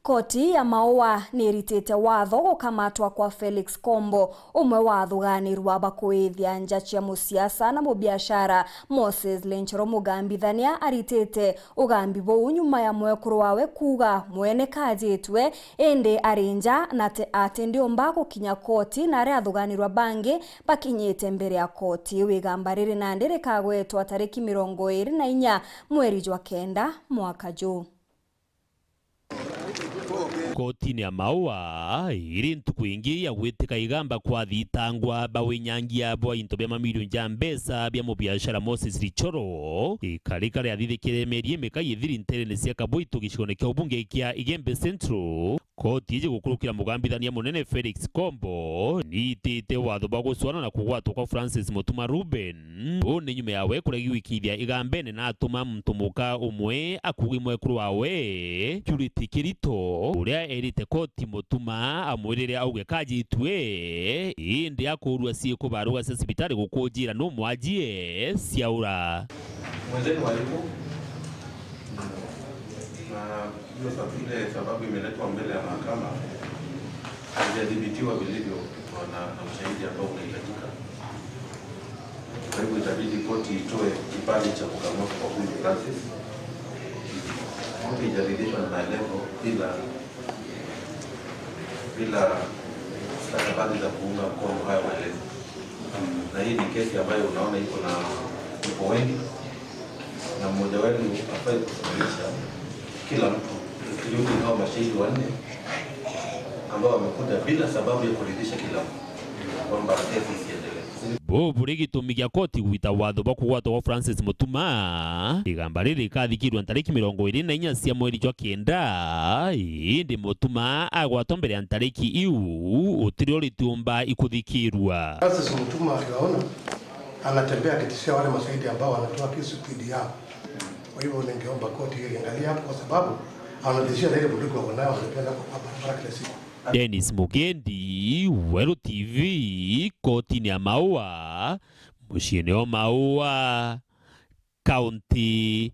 Koti ya Maua niritite watho gukamatwa kwa Felix Kombo, umwe wa athuganirwa bakuithia nja cia musiasa na mubiashara. Moses Lenchero mugambithania aritite ugambi bou nyuma ya mwekuru wawe kuga mwene kajitwe indi arinja na ati ndiumba gukinya koti na aria athuganirwa bangi bakinyite mbere ya koti. Wigamba riri nandi rikagwetwa tariki 24 mweri jwa kenda mwaka juu. Koti ya Maua iri ntuku ingi ya gwitika igamba kwa thitangwa bawinyangia bwa into bya mamilioni ya mbesa bya mubiashara Moses Lichoro ikarika ria thithikire meri mekai thiri interene cia Kaboito gicikone kya ubunge kya Igembe Central. Koti ije gukurukira mugambithania munene Felix Kombo nitite watho bwa guswana na kugwatwo kwa Francis Mutuma Ruben ni nyuma yawe kuregiwikithia igambene na atuma mtumuka umwe akugi mwekuru wawe Purity Kirito uria erite koti Mutuma amwirire auge kajitwe indi akurua cie kubaruga cia sibitari gukujira no mwajie ciaura mwenzenu walipo hiyo sababu imeletwa mbele ya mahakama haijadhibitiwa vilivyo na ushahidi ambao unahitajika. Kwa hivyo itabidi koti itoe kibali cha kukamatwa kwa huyu Francis. Koti ijaridhishwa na maelezo bila stakabadhi za kuunga mkono haya maelezo. Na hii ni kesi ambayo unaona iko wengi na mmoja wenu afai kusababisha kila mtu tukirudi hao mashahidi wanne ambao wamekuja bila sababu ya kuridhisha kila mtu kwamba kesi isiendelee. Bobu rigitumi gya koti gwita watho bwa kugwatwo kwa Francis Mutuma igamba riri kathikirwa tariki 24 cia mweri jwa kenda indi Mutuma agwatwo mbere ya tariki iu utirio ritiumba ikuthikirwa. Francis Mutuma aliona anatembea akitishia wale mashahidi ambao wanatoa kesi dhidi yao. Kwa hivyo ningeomba koti iangalie hapo kwa sababu anadishia ile bunduki wanayo wanapenda kwa barabara kila siku. Dennis Mugendi, Weru TV, koti ya Maua, muciini wa Maua, kaunti